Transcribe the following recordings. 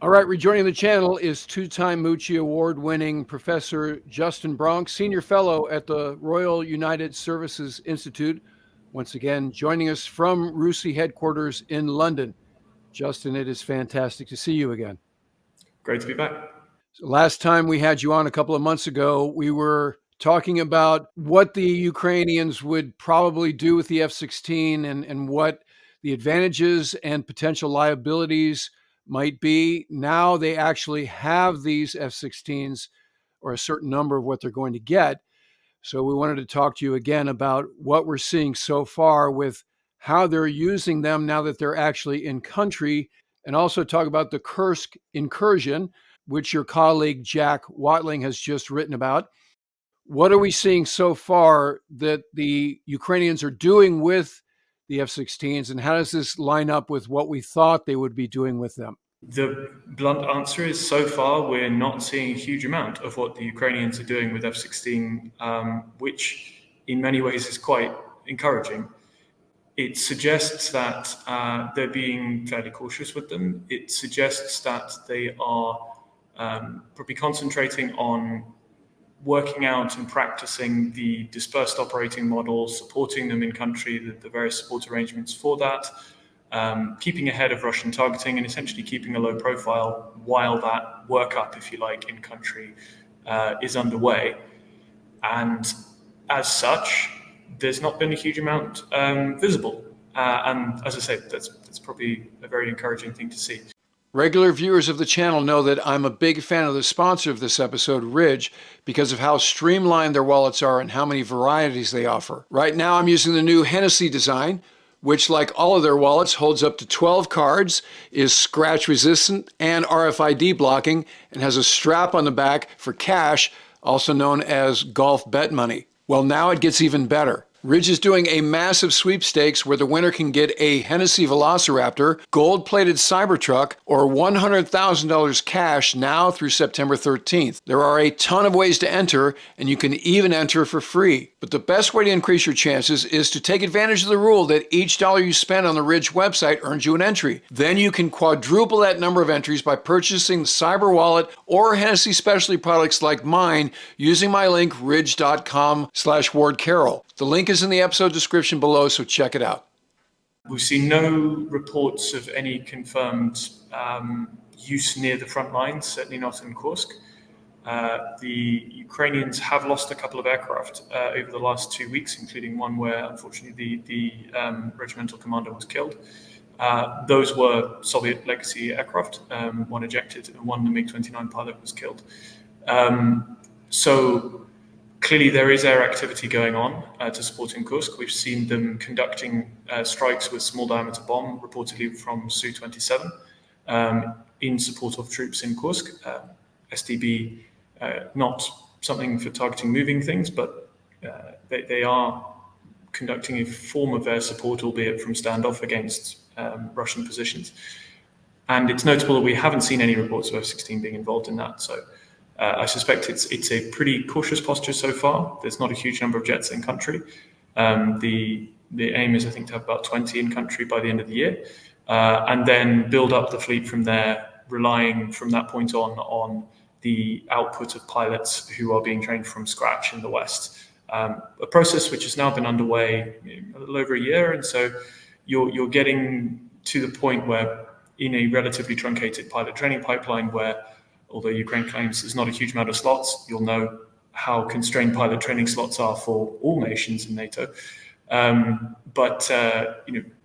All right, rejoining the channel is two-time Moochie Award-winning Professor Justin Bronk, Senior Fellow at the Royal United Services Institute. Once again, joining us from RUSI headquarters in London. Justin, it is fantastic to see you again. Great to be back. So last time we had you on a couple of months ago, we were talking about what the Ukrainians would probably do with the F-16 and what the advantages and potential liabilities might be. Now they actually have these F-16s, or a certain number of what they're going to get. So we wanted to talk to you again about what we're seeing so far with how they're using them now that they're actually in country, and also talk about the Kursk incursion, which your colleague Jack Watling has just written about. What are we seeing so far that the Ukrainians are doing with the F-16s, and how does this line up with what we thought they would be doing with them? The blunt answer is, so far, we're not seeing a huge amount of what the Ukrainians are doing with F-16, which in many ways is quite encouraging. It suggests that they're being fairly cautious with them. It suggests that they are probably concentrating on working out and practicing the dispersed operating model, supporting them in country, the various support arrangements for that, keeping ahead of Russian targeting, and essentially keeping a low profile while that workup, if you like, in country is underway. And as such, there's not been a huge amount visible. And as I say, that's probably a very encouraging thing to see. Regular viewers of the channel know that I'm a big fan of the sponsor of this episode, Ridge, because of how streamlined their wallets are and how many varieties they offer. Right now I'm using the new Hennessy design, which, like all of their wallets, holds up to 12 cards, is scratch resistant and RFID blocking, and has a strap on the back for cash, also known as golf bet money. Well, now it gets even better. Ridge is doing a massive sweepstakes where the winner can get a Hennessy Velociraptor, gold-plated Cybertruck, or $100,000 cash now through September 13th. There are a ton of ways to enter, and you can even enter for free. But the best way to increase your chances is to take advantage of the rule that each dollar you spend on the Ridge website earns you an entry. Then you can quadruple that number of entries by purchasing the Cyber Wallet or Hennessy specialty products like mine using my link ridge.com/Ward Carroll. The link is in the episode description below, so check it out. We've seen no reports of any confirmed use near the front lines, certainly not in Kursk. The Ukrainians have lost a couple of aircraft over the last 2 weeks, including one where, unfortunately, the regimental commander was killed. Those were Soviet legacy aircraft, one ejected, and one, the MiG-29 pilot, was killed. So clearly there is air activity going on to support in Kursk. We've seen them conducting strikes with small diameter bomb, reportedly from Su-27, in support of troops in Kursk. SDB, not something for targeting moving things, but they are conducting a form of air support, albeit from standoff against Russian positions. And it's notable that we haven't seen any reports of F-16 being involved in that. So I suspect it's a pretty cautious posture so far. There's not a huge number of jets in country. The aim is, I think, to have about 20 in country by the end of the year, and then build up the fleet from there, relying from that point on the output of pilots who are being trained from scratch in the West. A process which has now been underway a little over a year, and so you're getting to the point where, in a relatively truncated pilot training pipeline, where, although Ukraine claims there's not a huge amount of slots, you'll know how constrained pilot training slots are for all nations in NATO. But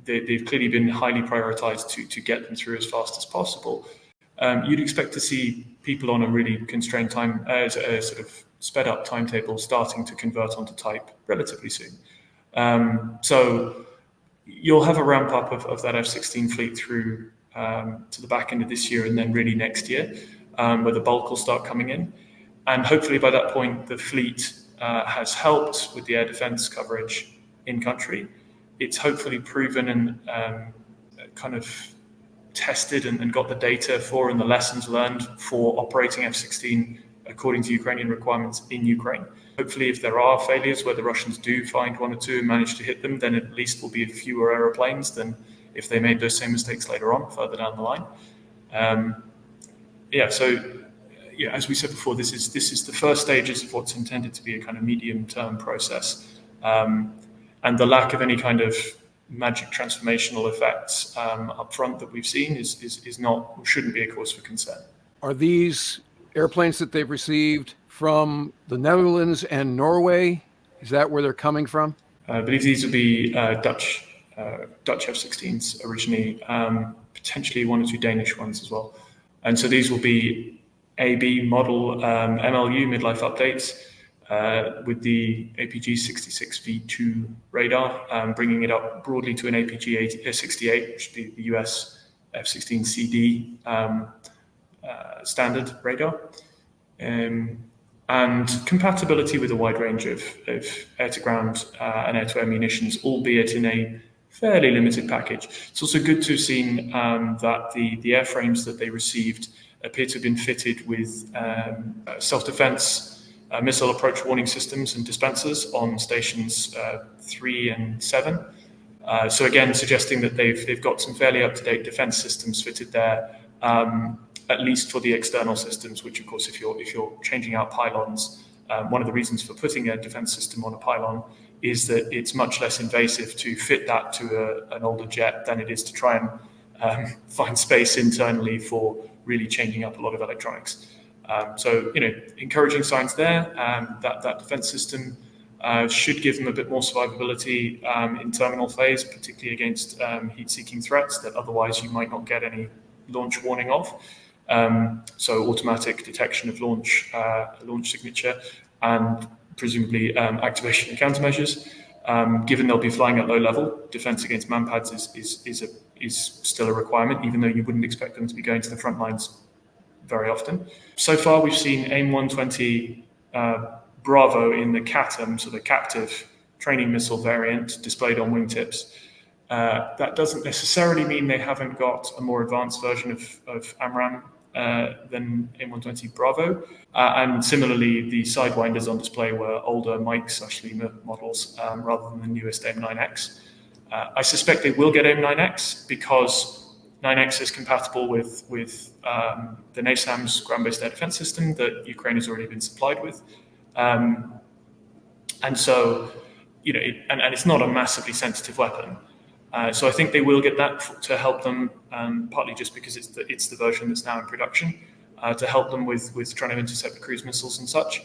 they've clearly been highly prioritized to get them through as fast as possible. You'd expect to see people on a really constrained time, a sort of sped up timetable, starting to convert onto type relatively soon. So you'll have a ramp up of that F-16 fleet through to the back end of this year, and then really next year, where the bulk will start coming in. And hopefully by that point, the fleet has helped with the air defense coverage in country. It's hopefully proven and kind of tested and got the data for and the lessons learned for operating F-16 according to Ukrainian requirements in Ukraine. Hopefully, if there are failures where the Russians do find one or two and manage to hit them, then at least will be fewer aeroplanes than if they made those same mistakes later on, further down the line. Yeah, so yeah, as we said before, this is the first stages of what's intended to be a kind of medium-term process, and the lack of any kind of magic transformational effects up front that we've seen is not, shouldn't be a cause for concern. Are these airplanes that they've received from the Netherlands and Norway? Is that where they're coming from? I believe these will be Dutch F-16s originally, potentially one or two Danish ones as well. And so these will be AB model MLU midlife updates with the APG-66V2 radar, bringing it up broadly to an APG-68, which would be the US F-16CD standard radar. And compatibility with a wide range of air-to-ground and air-to-air munitions, albeit in a fairly limited package. It's also good to have seen that the airframes that they received appear to have been fitted with self-defense missile approach warning systems and dispensers on stations 3 and 7. So again, suggesting that they've got some fairly up-to-date defense systems fitted there, at least for the external systems, which of course, if you're changing out pylons, one of the reasons for putting a defense system on a pylon is that it's much less invasive to fit that to an older jet than it is to try and find space internally for really changing up a lot of electronics. So, encouraging signs there. That defense system should give them a bit more survivability in terminal phase, particularly against heat-seeking threats that otherwise you might not get any launch warning of. So automatic detection of launch signature, and presumably activation of countermeasures. Given they'll be flying at low level, defense against manpads is still a requirement, even though you wouldn't expect them to be going to the front lines very often. So far, we've seen AIM-120 Bravo in the CATM, so the captive training missile variant, displayed on wingtips. That doesn't necessarily mean they haven't got a more advanced version of AMRAAM than AIM-120 Bravo. And similarly, the Sidewinders on display were older Mike/Lima models rather than the newest AIM-9X. I suspect they will get AIM-9X because 9X is compatible with the NASAMS ground-based air defense system that Ukraine has already been supplied with. And so, and it's not a massively sensitive weapon. So I think they will get that to help them, partly just because it's the version that's now in production, to help them with trying to intercept the cruise missiles and such.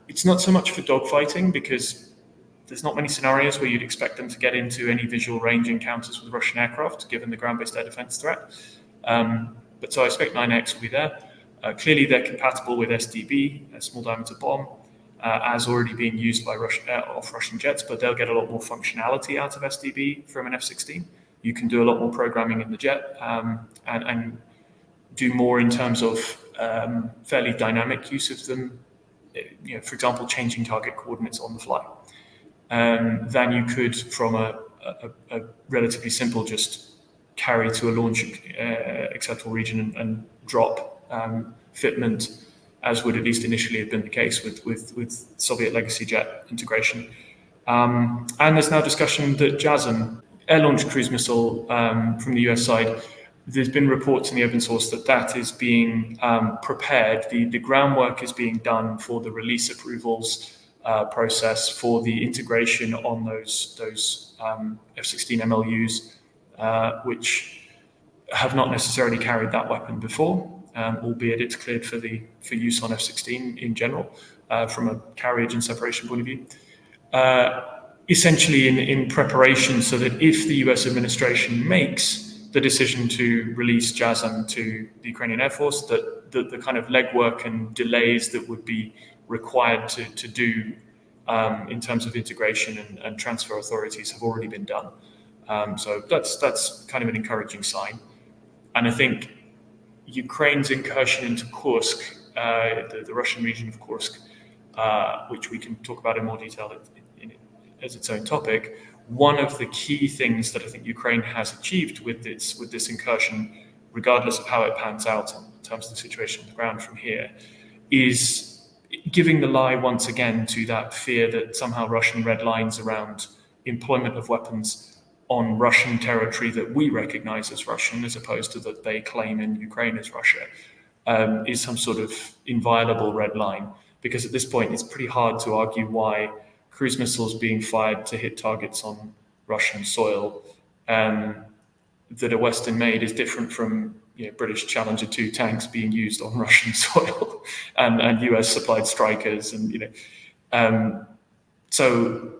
It's not so much for dogfighting because there's not many scenarios where you'd expect them to get into any visual range encounters with Russian aircraft, given the ground-based air defense threat. But so I expect 9X will be there. Clearly, they're compatible with SDB, a small diameter bomb, as already being used by Russian jets, but they'll get a lot more functionality out of SDB from an F-16. You can do a lot more programming in the jet and do more in terms of fairly dynamic use of them, for example, changing target coordinates on the fly, than you could from a relatively simple just carry to a launch acceptable region and drop fitment, as would at least initially have been the case with Soviet legacy jet integration. And there's now discussion that JASM, air-launched cruise missile from the US side, there's been reports in the open source that is being prepared. The groundwork is being done for the release approvals process for the integration on those F-16 MLUs, which have not necessarily carried that weapon before. Albeit it's cleared for use on F-16 in general, from a carriage and separation point of view. Essentially in preparation so that if the US administration makes the decision to release JASM to the Ukrainian Air Force, that the kind of legwork and delays that would be required to do in terms of integration and transfer authorities have already been done. So that's kind of an encouraging sign. And I think Ukraine's incursion into Kursk, the Russian region of Kursk, which we can talk about in more detail as its own topic, one of the key things that I think Ukraine has achieved with this incursion, regardless of how it pans out in terms of the situation on the ground from here, is giving the lie once again to that fear that somehow Russian red lines around employment of weapons on Russian territory that we recognize as Russian, as opposed to that they claim in Ukraine as Russia, is some sort of inviolable red line, because at this point it's pretty hard to argue why cruise missiles being fired to hit targets on Russian soil that are Western made is different from British Challenger 2 tanks being used on Russian soil and US supplied Strikers so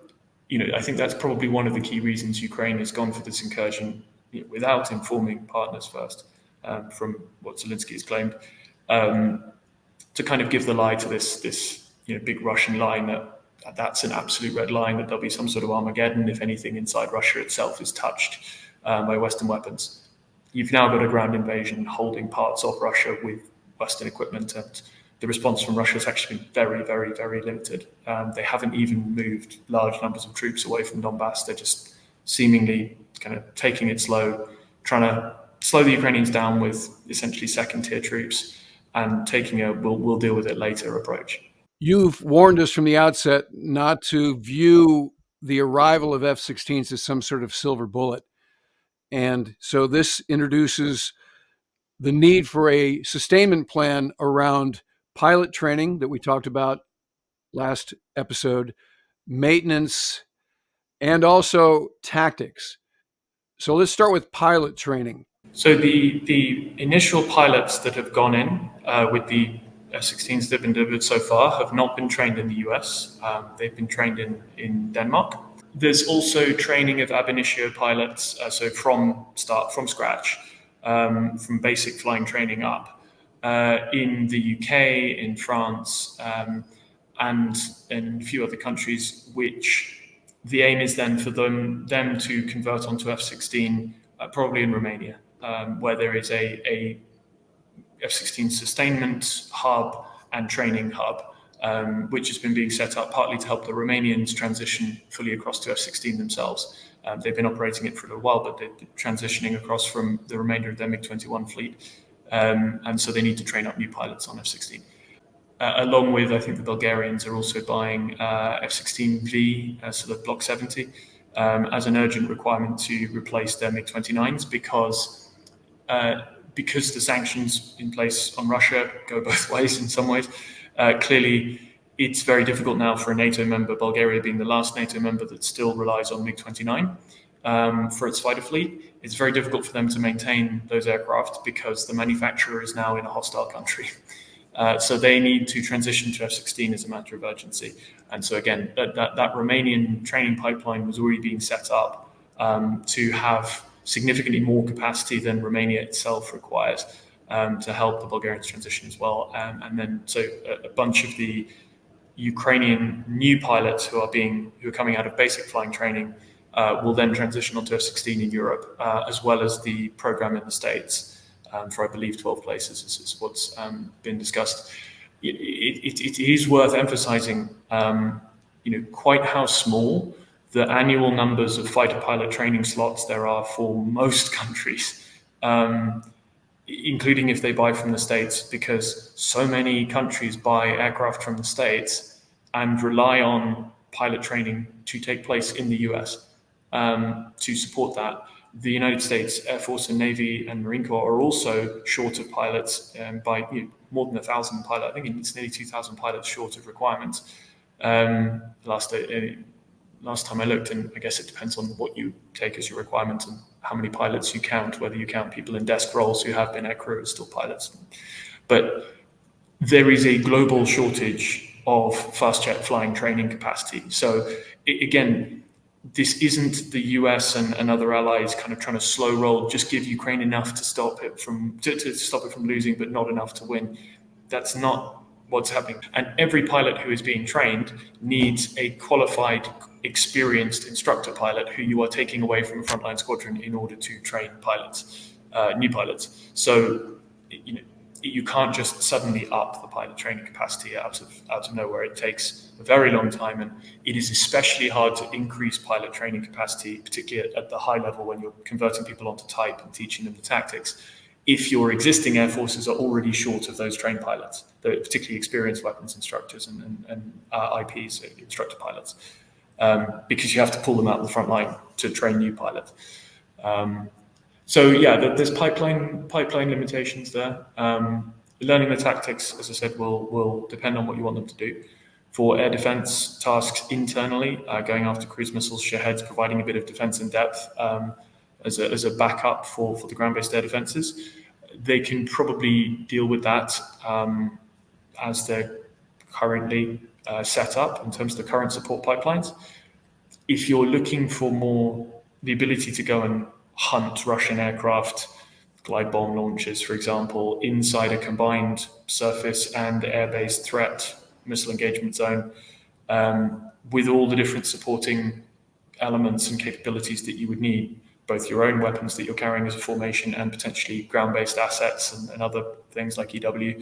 I think that's probably one of the key reasons Ukraine has gone for this incursion without informing partners first, from what Zelensky has claimed, to kind of give the lie to this big Russian line that's an absolute red line, that there'll be some sort of Armageddon if anything inside Russia itself is touched by Western weapons. You've now got a ground invasion holding parts of Russia with Western equipment, and the response from Russia has actually been very, very, very limited. They haven't even moved large numbers of troops away from Donbass. They're just seemingly kind of taking it slow, trying to slow the Ukrainians down with essentially second-tier troops and taking a we'll deal with it later approach. You've warned us from the outset not to view the arrival of F-16s as some sort of silver bullet. And so this introduces the need for a sustainment plan around pilot training that we talked about last episode, maintenance, and also tactics. So let's start with pilot training. So the initial pilots that have gone in with the F-16s that have been delivered so far have not been trained in the US. They've been trained in Denmark. There's also training of ab initio pilots, so from scratch, from basic flying training up, in the UK, in France, and in a few other countries, which the aim is then for them to convert onto F-16, probably in Romania, where there is a F-16 sustainment hub and training hub, which has been being set up partly to help the Romanians transition fully across to F-16 themselves. They've been operating it for a little while, but they're transitioning across from the remainder of their MiG-21 fleet. And so they need to train up new pilots on F-16. Along with, I think the Bulgarians are also buying F-16V, so the Block 70, as an urgent requirement to replace their MiG-29s because the sanctions in place on Russia go both ways in some ways. Clearly, it's very difficult now for a NATO member, Bulgaria being the last NATO member that still relies on MiG-29 for its fighter fleet. It's very difficult for them to maintain those aircraft because the manufacturer is now in a hostile country. So they need to transition to F-16 as a matter of urgency. And so again, that Romanian training pipeline was already being set up to have significantly more capacity than Romania itself requires to help the Bulgarians transition as well. And then so a bunch of the Ukrainian new pilots who are coming out of basic flying training will then transition onto F-16 in Europe, as well as the program in the States. For I believe 12 places is what's been discussed. It is worth emphasizing, quite how small the annual numbers of fighter pilot training slots there are for most countries, including if they buy from the States, because so many countries buy aircraft from the States and rely on pilot training to take place in the US to support that. The United States Air Force and Navy and Marine Corps are also short of pilots by more than 1,000 pilots. I think it's nearly 2,000 pilots short of requirements. Last time I looked, and I guess it depends on what you take as your requirement and how many pilots you count, whether you count people in desk roles who have been air crew as still pilots. But there is a global shortage of fast jet flying training capacity. So again, this isn't the US and other allies kind of trying to slow roll, just give Ukraine enough to stop it from losing, but not enough to win. That's not what's happening. And every pilot who is being trained needs a qualified, experienced instructor pilot who you are taking away from a frontline squadron in order to train pilots, new pilots. So, you can't just suddenly up the pilot training capacity out of nowhere. It takes a very long time, and it is especially hard to increase pilot training capacity, particularly at the high level when you're converting people onto type and teaching them the tactics, if your existing air forces are already short of those trained pilots, the particularly experienced weapons instructors and IPs, instructor pilots, because you have to pull them out of the front line to train new pilots. So yeah, there's pipeline limitations there. Learning the tactics, as I said, will depend on what you want them to do. For air defense tasks internally, going after cruise missiles, Shaheeds, providing a bit of defense in depth as a backup for the ground-based air defenses, they can probably deal with that as they're currently set up in terms of the current support pipelines. If you're looking for more the ability to go and hunt Russian aircraft, glide bomb launches, for example, inside a combined surface and air-based threat missile engagement zone, with all the different supporting elements and capabilities that you would need, both your own weapons that you're carrying as a formation and potentially ground-based assets and other things like EW.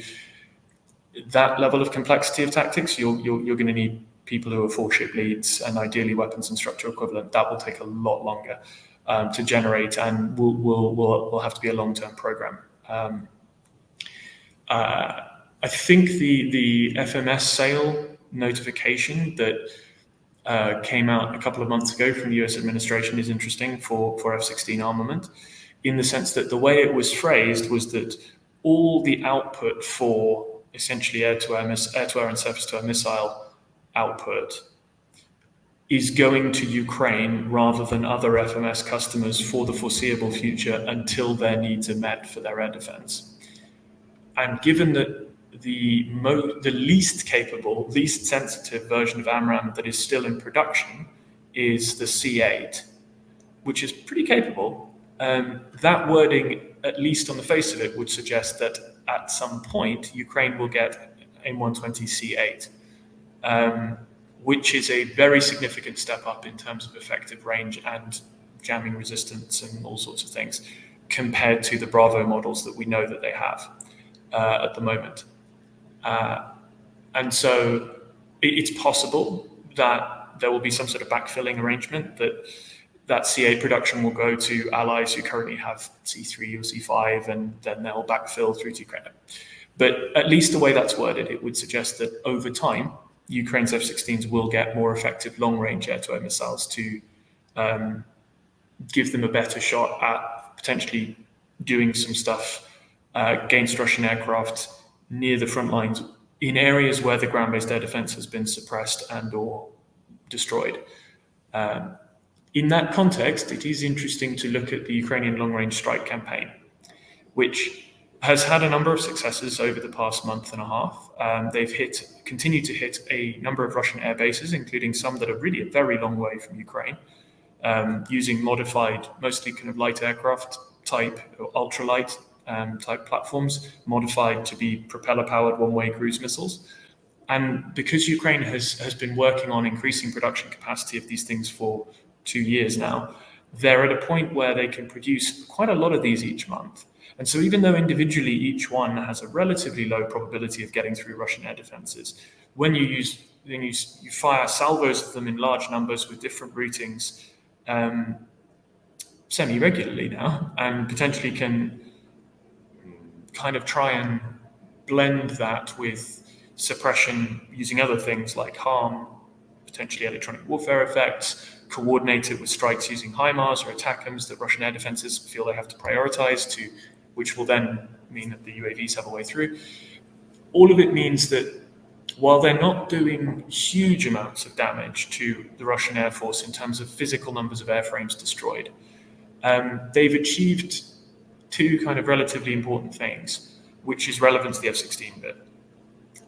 That level of complexity of tactics, you're going to need people who are four-ship leads and ideally weapons instructor equivalent. That will take a lot longer to generate and will have to be a long-term program. I think the FMS sale notification that came out a couple of months ago from the US administration is interesting for F-16 armament, in the sense that the way it was phrased was that all the output for essentially air-to-air and surface-to-air missile output is going to Ukraine rather than other FMS customers for the foreseeable future until their needs are met for their air defense. And given that the least capable, least sensitive version of AMRAAM that is still in production is the C8, which is pretty capable, that wording, at least on the face of it, would suggest that at some point Ukraine will get AIM-120 C8, which is a very significant step up in terms of effective range and jamming resistance and all sorts of things compared to the Bravo models that we know that they have at the moment. And so it's possible that there will be some sort of backfilling arrangement that C8 production will go to allies who currently have C3 or C5, and then they'll backfill through to Ukraine. But at least the way that's worded, it would suggest that over time, Ukraine's F-16s will get more effective long-range air-to-air missiles to give them a better shot at potentially doing some stuff against Russian aircraft near the front lines in areas where the ground-based air defense has been suppressed and or destroyed. In that context, it is interesting to look at the Ukrainian long-range strike campaign, which has had a number of successes over the past month and a half. They've continued to hit a number of Russian air bases, including some that are really a very long way from Ukraine, using modified, mostly kind of light aircraft type, or ultralight type platforms, modified to be propeller-powered one-way cruise missiles. And because Ukraine has been working on increasing production capacity of these things for 2 years now, they're at a point where they can produce quite a lot of these each month. And so even though individually each one has a relatively low probability of getting through Russian air defenses, when you fire salvos of them in large numbers with different routings semi-regularly now, and potentially can kind of try and blend that with suppression using other things like harm, potentially electronic warfare effects, coordinated with strikes using HIMARS or ATACMS that Russian air defenses feel they have to prioritize to, which will then mean that the UAVs have a way through. All of it means that while they're not doing huge amounts of damage to the Russian Air Force in terms of physical numbers of airframes destroyed, they've achieved two kind of relatively important things, which is relevant to the F-16 bit.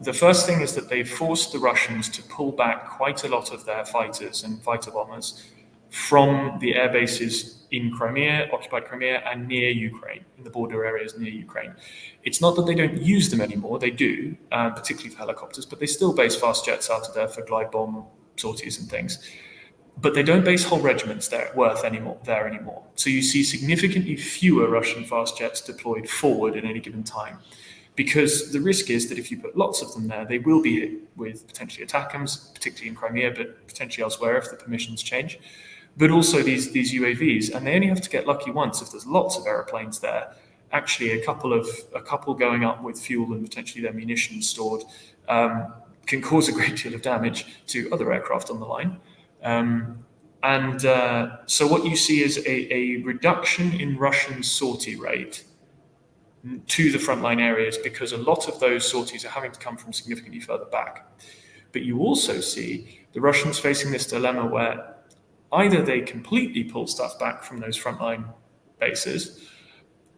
The first thing is that they've forced the Russians to pull back quite a lot of their fighters and fighter bombers from the air bases in Crimea, occupied Crimea, and near Ukraine, in the border areas near Ukraine. It's not that they don't use them anymore, they do, particularly for helicopters, but they still base fast jets out of there for glide bomb sorties and things. But they don't base whole regiments there anymore. So you see significantly fewer Russian fast jets deployed forward at any given time, because the risk is that if you put lots of them there, they will be hit with potentially ATACMS, particularly in Crimea, but potentially elsewhere if the permissions change. But also these UAVs, and they only have to get lucky once if there's lots of aeroplanes there. Actually, a couple going up with fuel and potentially their munitions stored can cause a great deal of damage to other aircraft on the line. So what you see is a reduction in Russian sortie rate to the frontline areas, because a lot of those sorties are having to come from significantly further back. But you also see the Russians facing this dilemma where either they completely pull stuff back from those frontline bases,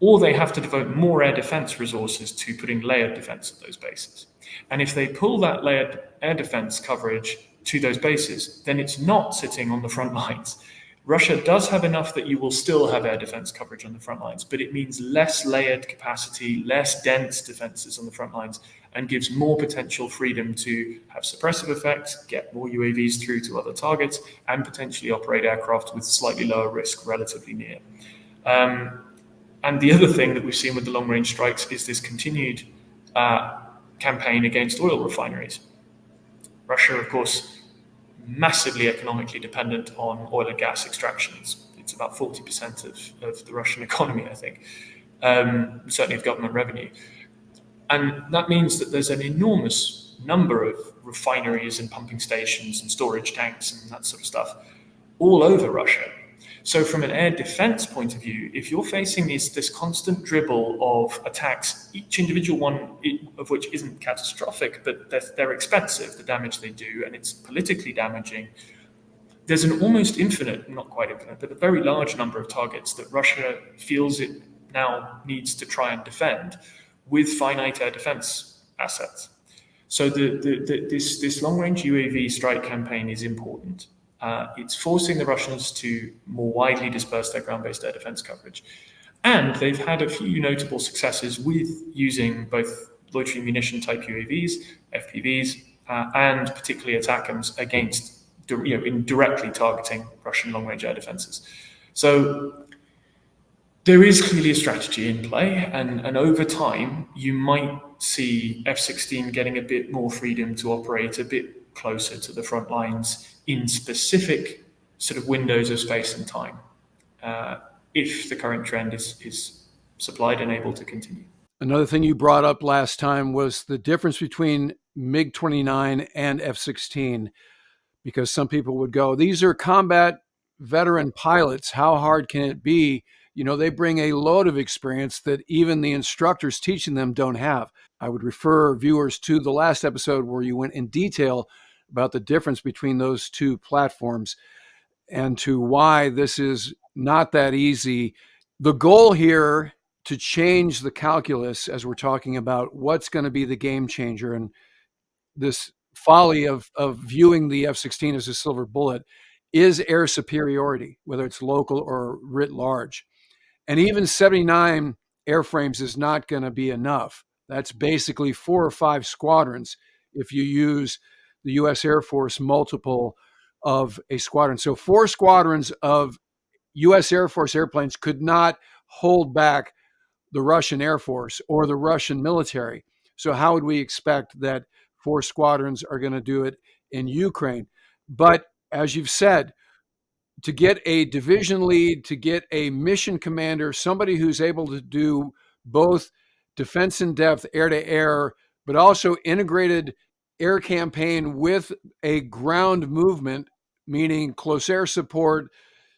or they have to devote more air defense resources to putting layered defense at those bases. And if they pull that layered air defense coverage to those bases, then it's not sitting on the front lines. Russia does have enough that you will still have air defense coverage on the front lines, but it means less layered capacity, less dense defenses on the front lines, and gives more potential freedom to have suppressive effects, get more UAVs through to other targets, and potentially operate aircraft with slightly lower risk relatively near. And the other thing that we've seen with the long-range strikes is this continued campaign against oil refineries. Russia, of course, massively economically dependent on oil and gas extractions. It's about 40% of the Russian economy, I think, certainly of government revenue. And that means that there's an enormous number of refineries and pumping stations and storage tanks and that sort of stuff all over Russia. So from an air defense point of view, if you're facing this constant dribble of attacks, each individual one of which isn't catastrophic, but they're expensive, the damage they do, and it's politically damaging, there's an almost infinite, not quite infinite, but a very large number of targets that Russia feels it now needs to try and defend with finite air defense assets. So this long-range UAV strike campaign is important. It's forcing the Russians to more widely disperse their ground-based air defense coverage. And they've had a few notable successes with using both loitering munition type UAVs, FPVs, and particularly ATACMS against, in directly targeting Russian long-range air defenses. So there is clearly a strategy in play, and over time, you might see F-16 getting a bit more freedom to operate a bit closer to the front lines in specific sort of windows of space and time, if the current trend is supplied and able to continue. Another thing you brought up last time was the difference between MiG-29 and F-16, because some people would go, these are combat veteran pilots. How hard can it be? They bring a load of experience that even the instructors teaching them don't have. I would refer viewers to the last episode where you went in detail about the difference between those two platforms and to why this is not that easy. The goal here to change the calculus, as we're talking about what's going to be the game changer, and this folly of viewing the F-16 as a silver bullet, is air superiority, whether it's local or writ large. And even 79 airframes is not going to be enough. That's basically 4 or 5 squadrons if you use the U.S. Air Force multiple of a squadron. So 4 squadrons of U.S. Air Force airplanes could not hold back the Russian Air Force or the Russian military. So how would we expect that 4 squadrons are going to do it in Ukraine? But as you've said, to get a division lead, to get a mission commander, somebody who's able to do both defense in depth, air to air, but also integrated air campaign with a ground movement, meaning close air support,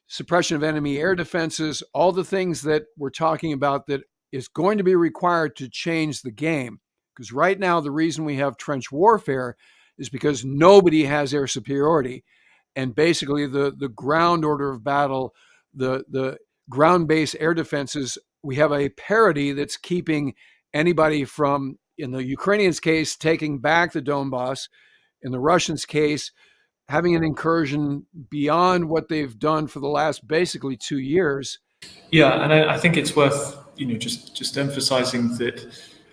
suppression of enemy air defenses, all the things that we're talking about that is going to be required to change the game. Because right now, the reason we have trench warfare is because nobody has air superiority. And basically the ground order of battle, the ground-based air defenses, we have a parity that's keeping anybody from, in the Ukrainians' case, taking back the Donbass, in the Russians' case, having an incursion beyond what they've done for the last basically 2 years. Yeah, and I think it's worth just emphasizing that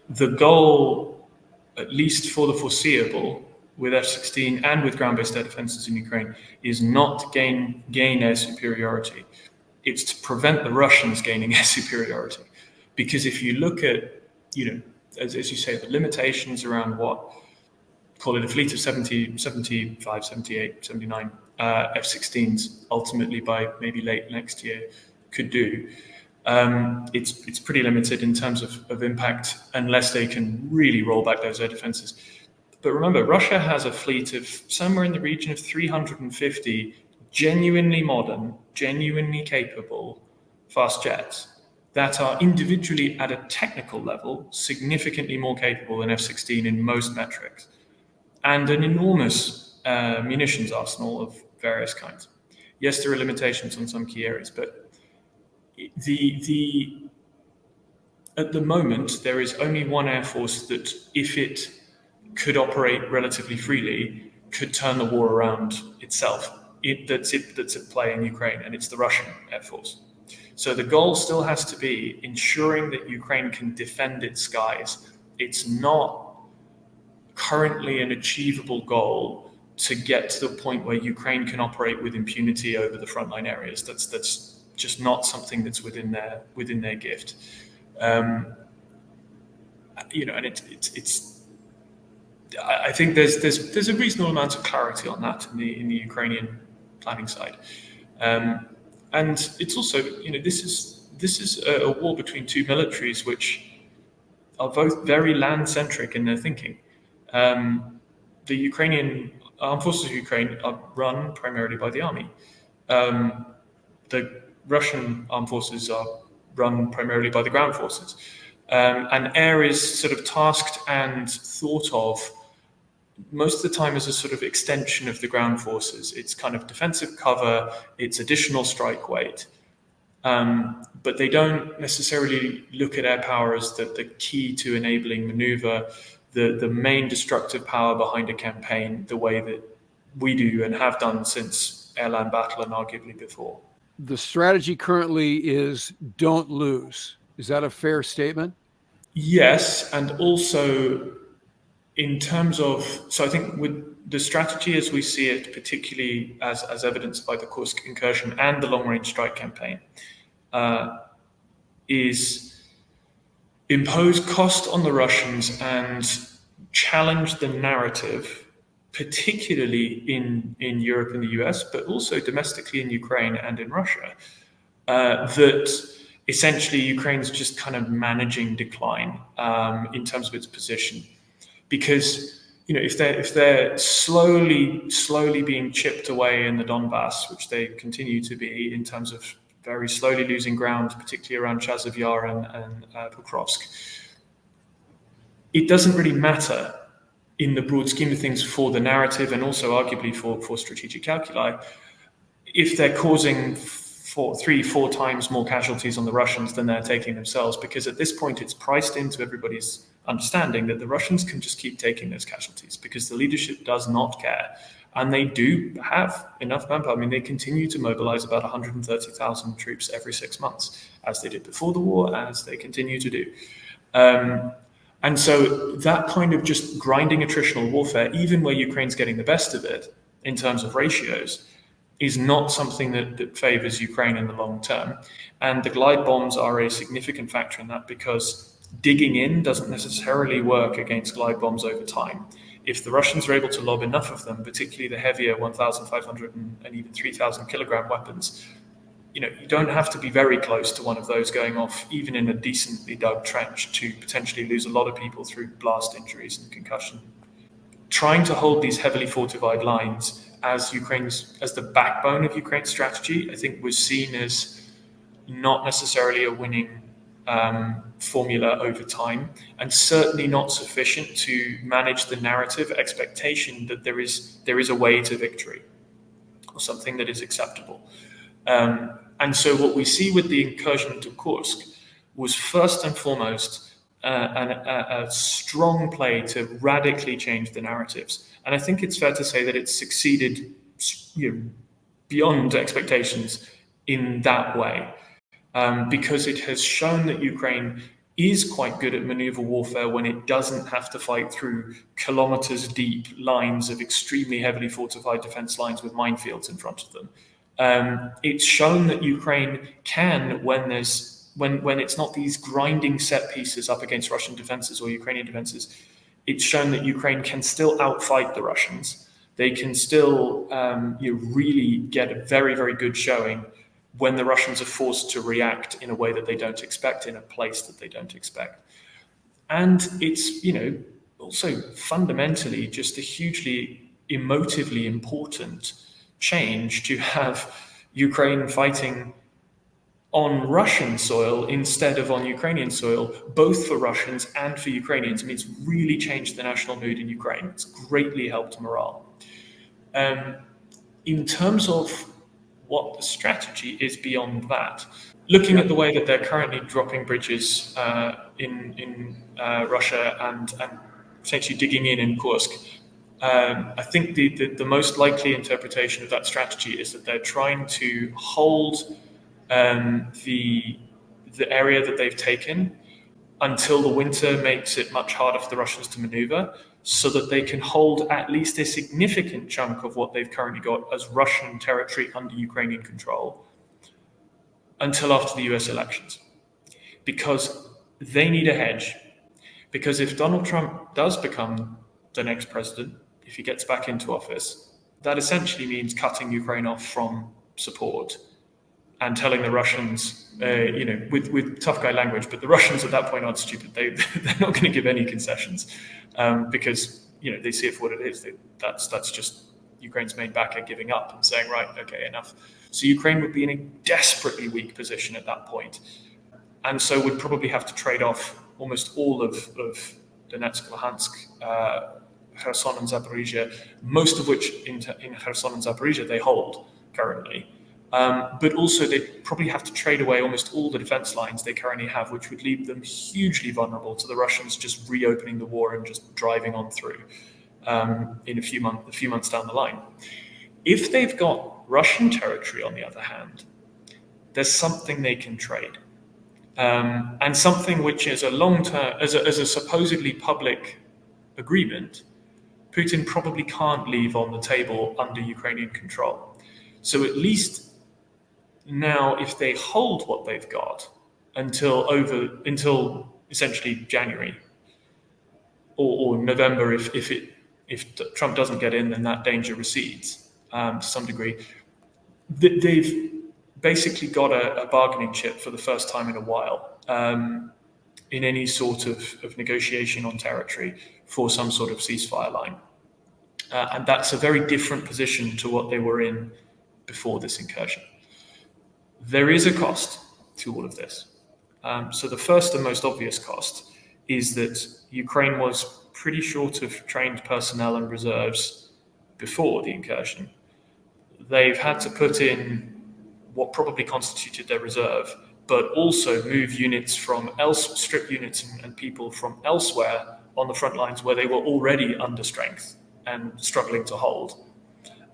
the goal, at least for the foreseeable, with F-16 and with ground-based air defenses in Ukraine, is not to gain air superiority. It's to prevent the Russians gaining air superiority. Because if you look at, as you say, the limitations around what, call it a fleet of 70, 75, 78, 79 F-16s, ultimately by maybe late next year, could do, it's pretty limited in terms of impact unless they can really roll back those air defenses. But remember, Russia has a fleet of somewhere in the region of 350 genuinely modern, genuinely capable fast jets. that are individually at a technical level significantly more capable than F-16 in most metrics, and an enormous munitions arsenal of various kinds. Yes, there are limitations on some key areas, but at the moment, there is only one Air Force that, if it could operate relatively freely, could turn the war around itself. That's at play in Ukraine, and it's the Russian Air Force. So the goal still has to be ensuring that Ukraine can defend its skies. It's not currently an achievable goal to get to the point where Ukraine can operate with impunity over the frontline areas. That's just not something that's within their gift. And it's. I think there's a reasonable amount of clarity on that in the Ukrainian planning side, and it's also this is a war between two militaries which are both very land centric in their thinking. The Ukrainian armed forces of Ukraine are run primarily by the army. The Russian armed forces are run primarily by the ground forces. And air is sort of tasked and thought of most of the time as a sort of extension of the ground forces. It's kind of defensive cover, it's additional strike weight. But they don't necessarily look at air power as the key to enabling maneuver, the main destructive power behind a campaign, the way that we do and have done since air-land battle and arguably before. The strategy currently is don't lose. Is that a fair statement? Yes, and also in terms of, so I think with the strategy as we see it, particularly as evidenced by the Kursk incursion and the long-range strike campaign, is impose cost on the Russians and challenge the narrative, particularly in Europe and the US, but also domestically in Ukraine and in Russia, that essentially Ukraine's just kind of managing decline in terms of its position. Because if they're slowly being chipped away in the Donbass, which they continue to be in terms of very slowly losing ground, particularly around Chasiv Yar and Pokrovsk, it doesn't really matter in the broad scheme of things for the narrative and also arguably for strategic calculi if they're causing 3-4 times more casualties on the Russians than they're taking themselves, because at this point it's priced into everybody's understanding that the Russians can just keep taking those casualties because the leadership does not care. And they do have enough manpower. I mean, they continue to mobilize about 130,000 troops every 6 months, as they did before the war, as they continue to do. And so that kind of just grinding attritional warfare, even where Ukraine's getting the best of it in terms of ratios, is not something that favors Ukraine in the long term. And the glide bombs are a significant factor in that, because digging in doesn't necessarily work against glide bombs over time. If the Russians are able to lob enough of them, particularly the heavier 1,500 and even 3,000 kilogram weapons, you don't have to be very close to one of those going off, even in a decently dug trench, to potentially lose a lot of people through blast injuries and concussion. Trying to hold these heavily fortified lines as the backbone of Ukraine's strategy, I think was seen as not necessarily a winning formula over time, and certainly not sufficient to manage the narrative expectation that there is a way to victory, or something that is acceptable. And so what we see with the incursion into Kursk was first and foremost a strong play to radically change the narratives. And I think it's fair to say that it's succeeded beyond expectations in that way, because it has shown that Ukraine is quite good at maneuver warfare when it doesn't have to fight through kilometers deep lines of extremely heavily fortified defense lines with minefields in front of them. It's shown that Ukraine can, when it's not these grinding set pieces up against Russian defenses or Ukrainian defenses, it's shown that Ukraine can still outfight the Russians. They can still really get a very, very good showing when the Russians are forced to react in a way that they don't expect, in a place that they don't expect. And it's, also fundamentally just a hugely emotively important change to have Ukraine fighting on Russian soil instead of on Ukrainian soil, both for Russians and for Ukrainians. I mean, it's really changed the national mood in Ukraine. It's greatly helped morale. In terms of what the strategy is beyond that, looking at the way that they're currently dropping bridges in Russia and potentially digging in Kursk, I think the most likely interpretation of that strategy is that they're trying to hold the area that they've taken until the winter makes it much harder for the Russians to maneuver, so that they can hold at least a significant chunk of what they've currently got as Russian territory under Ukrainian control until after the US elections. Because they need a hedge. Because if Donald Trump does become the next president, if he gets back into office, that essentially means cutting Ukraine off from support and telling the Russians, with tough guy language, but the Russians at that point aren't stupid. They're not going to give any concessions because they see it for what it is. That's just Ukraine's main backer giving up and saying, right, okay, enough. So Ukraine would be in a desperately weak position at that point, and so would probably have to trade off almost all of Donetsk, Luhansk, Kherson and Zaporizhia, most of which in Kherson and Zaporizhia they hold currently. But also they probably have to trade away almost all the defense lines they currently have, which would leave them hugely vulnerable to the Russians just reopening the war and just driving on through in a few months down the line. If they've got Russian territory, on the other hand, there's something they can trade. And something which is a long-term, as a supposedly public agreement, Putin probably can't leave on the table under Ukrainian control. So at least now, if they hold what they've got until essentially January or November, if Trump doesn't get in, then that danger recedes to some degree. They've basically got a bargaining chip for the first time in a while in any sort of negotiation on territory for some sort of ceasefire line. And that's a very different position to what they were in before this incursion. There is a cost to all of this. So the first and most obvious cost is that Ukraine was pretty short of trained personnel and reserves before the incursion. They've had to put in what probably constituted their reserve, but also move units strip units and people from elsewhere on the front lines where they were already under strength and struggling to hold.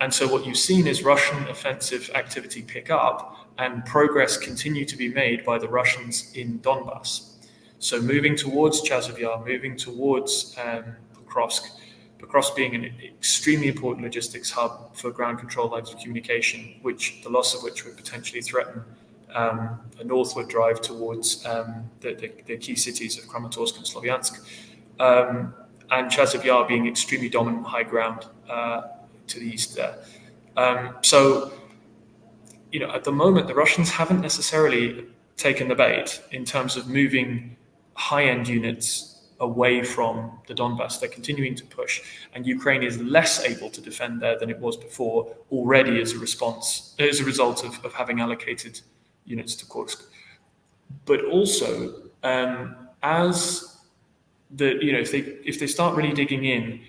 And so what you've seen is Russian offensive activity pick up and progress continue to be made by the Russians in Donbass. So moving towards Chasiv Yar, moving towards Покровsk being an extremely important logistics hub for ground control lines of communication, the loss of which would potentially threaten a northward drive towards the key cities of Kramatorsk and Slovyansk, and Chasiv Yar being extremely dominant high ground to the east there. So, at the moment, the Russians haven't necessarily taken the bait in terms of moving high-end units away from the Donbass. They're continuing to push, and Ukraine is less able to defend there than it was before already as a result of having allocated units to Kursk. But also, if they start really digging in,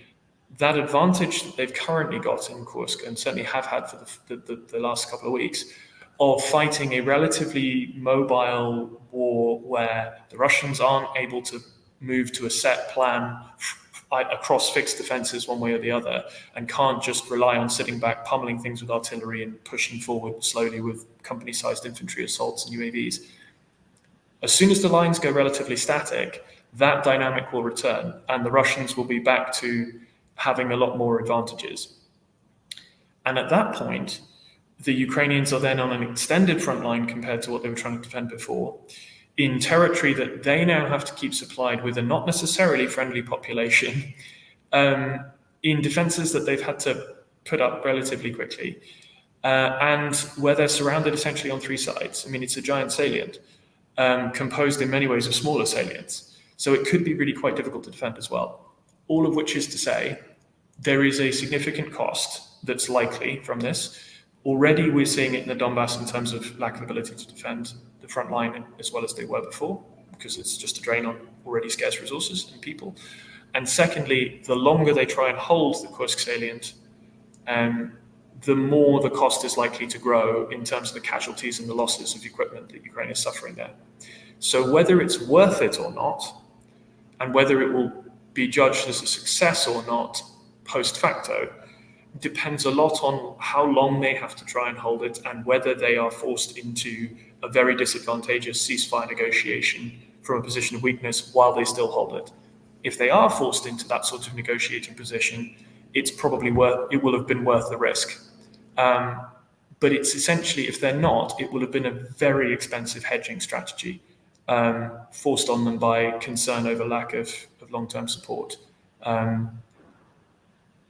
that advantage that they've currently got in Kursk, and certainly have had for the last couple of weeks, of fighting a relatively mobile war where the Russians aren't able to move to a set plan across fixed defenses one way or the other, and can't just rely on sitting back, pummeling things with artillery and pushing forward slowly with company-sized infantry assaults and UAVs. As soon as the lines go relatively static, that dynamic will return, and the Russians will be back to having a lot more advantages. And at that point, the Ukrainians are then on an extended front line compared to what they were trying to defend before, in territory that they now have to keep supplied with a not necessarily friendly population, in defenses that they've had to put up relatively quickly, and where they're surrounded essentially on three sides. I mean, it's a giant salient, composed in many ways of smaller salients. So it could be really quite difficult to defend as well. All of which is to say, there is a significant cost that's likely from this. Already we're seeing it in the Donbass in terms of lack of ability to defend the front line as well as they were before, because it's just a drain on already scarce resources and people. And secondly, the longer they try and hold the Kursk salient, the more the cost is likely to grow in terms of the casualties and the losses of equipment that Ukraine is suffering there. So whether it's worth it or not, and whether it will be judged as a success or not post facto, depends a lot on how long they have to try and hold it, and whether they are forced into a very disadvantageous ceasefire negotiation from a position of weakness while they still hold it. If they are forced into that sort of negotiating position, it will have been worth the risk. But it's essentially, if they're not, it will have been a very expensive hedging strategy, forced on them by concern over lack of long-term support,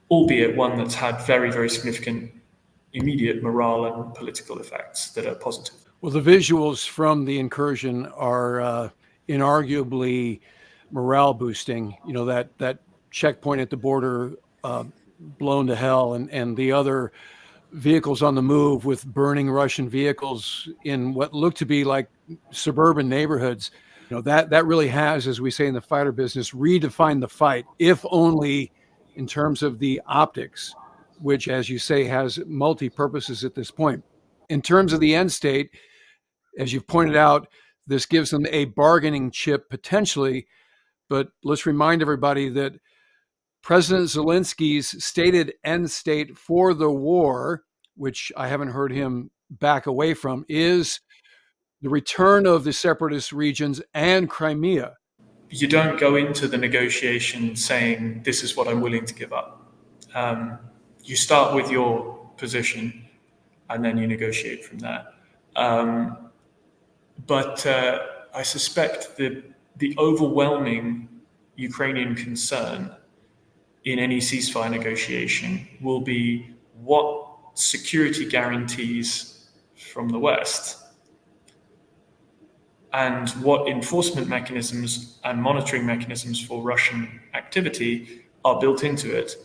albeit one that's had very, very significant immediate morale and political effects that are positive. Well, the visuals from the incursion are inarguably morale boosting. You know, that checkpoint at the border blown to hell, and the other vehicles on the move with burning Russian vehicles in what looked to be like suburban neighborhoods. You know, that really has, as we say in the fighter business, redefined the fight, if only in terms of the optics, which, as you say, has multi-purposes at this point. In terms of the end state, as you've pointed out, this gives them a bargaining chip potentially, but let's remind everybody that President Zelensky's stated end state for the war, which I haven't heard him back away from, is the return of the separatist regions and Crimea. You don't go into the negotiation saying, this is what I'm willing to give up. You start with your position and then you negotiate from there. But I suspect the overwhelming Ukrainian concern in any ceasefire negotiation will be what security guarantees from the West and what enforcement mechanisms and monitoring mechanisms for Russian activity are built into it,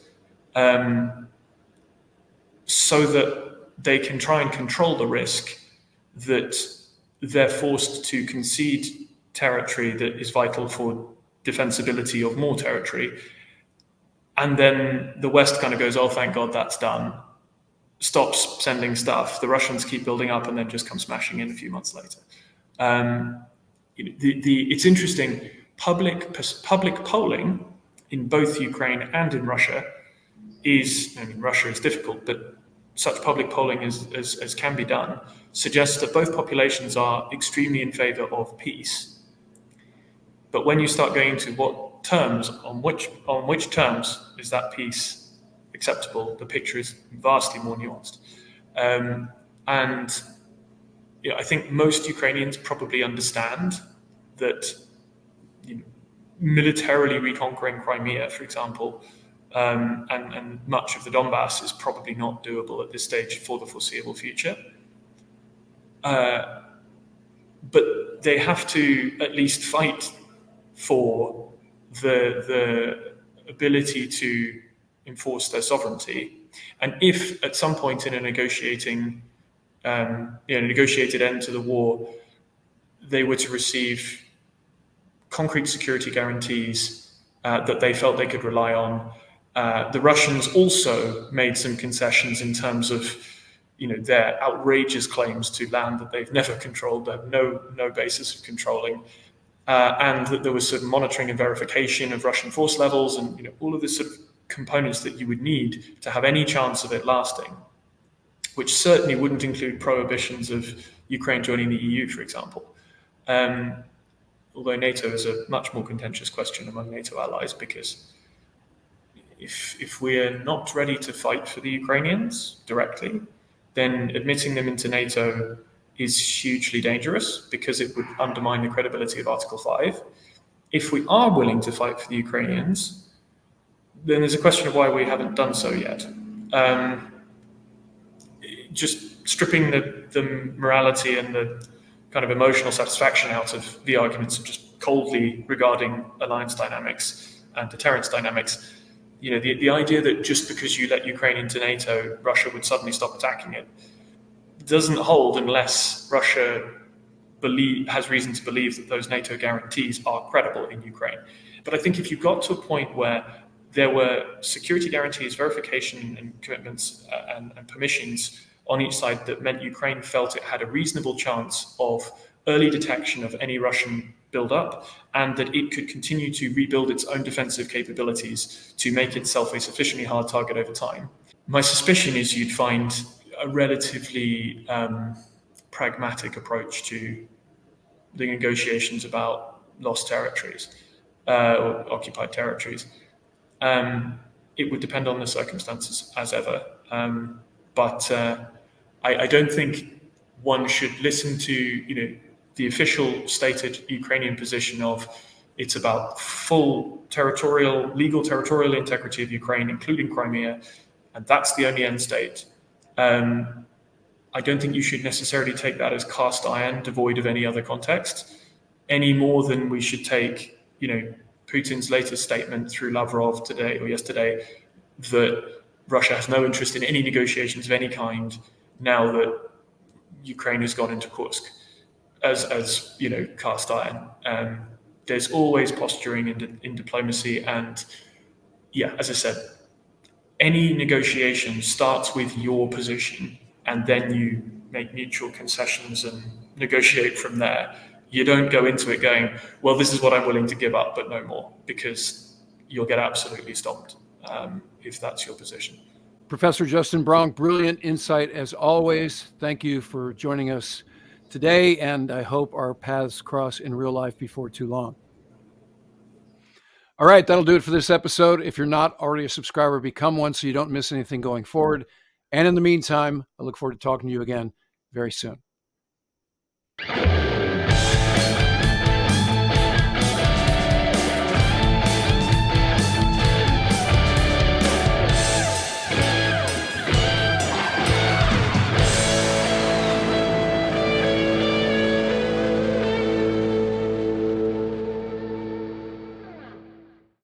so that they can try and control the risk that they're forced to concede territory that is vital for defensibility of more territory. And then the West kind of goes, oh, thank God that's done, stops sending stuff. The Russians keep building up and then just come smashing in a few months later. It's interesting, public polling in both Ukraine and in Russia Russia is difficult, but such public polling as can be done suggests that both populations are extremely in favor of peace. But when you start going to what terms, on which terms is that peace acceptable, the picture is vastly more nuanced. And I think most Ukrainians probably understand that militarily reconquering Crimea, for example, and much of the Donbass is probably not doable at this stage for the foreseeable future. But they have to at least fight for the ability to enforce their sovereignty. And if at some point in a negotiated end to the war, they were to receive concrete security guarantees that they felt they could rely on, the Russians also made some concessions in terms of their outrageous claims to land that they've never controlled, they have no basis of controlling, and that there was sort of monitoring and verification of Russian force levels and all of the sort of components that you would need to have any chance of it lasting, which certainly wouldn't include prohibitions of Ukraine joining the EU, for example. Although NATO is a much more contentious question among NATO allies, because if we're not ready to fight for the Ukrainians directly, then admitting them into NATO is hugely dangerous because it would undermine the credibility of Article 5. If we are willing to fight for the Ukrainians, then there's a question of why we haven't done so yet. Just stripping the morality and the kind of emotional satisfaction out of the arguments of just coldly regarding alliance dynamics and deterrence dynamics, the idea that just because you let Ukraine into NATO, Russia would suddenly stop attacking it, doesn't hold unless Russia has reason to believe that those NATO guarantees are credible in Ukraine. But I think if you got to a point where there were security guarantees, verification and commitments and permissions on each side that meant Ukraine felt it had a reasonable chance of early detection of any Russian buildup, and that it could continue to rebuild its own defensive capabilities to make itself a sufficiently hard target over time. My suspicion is you'd find a relatively pragmatic approach to the negotiations about lost territories or occupied territories. It would depend on the circumstances as ever. But I don't think one should listen to, the official stated Ukrainian position of it's about full legal territorial integrity of Ukraine, including Crimea, and that's the only end state. I don't think you should necessarily take that as cast iron, devoid of any other context, any more than we should take, Putin's latest statement through Lavrov today or yesterday that Russia has no interest in any negotiations of any kind now that Ukraine has gone into Kursk as cast iron. There's always posturing in diplomacy, and as I said, any negotiation starts with your position, and then you make mutual concessions and negotiate from there. You don't go into it going, well, this is what I'm willing to give up, but no more, because you'll get absolutely stomped if that's your position. Professor Justin Bronk, brilliant insight as always. Thank you for joining us today, and I hope our paths cross in real life before too long. All right, that'll do it for this episode. If you're not already a subscriber, become one so you don't miss anything going forward. And in the meantime, I look forward to talking to you again very soon.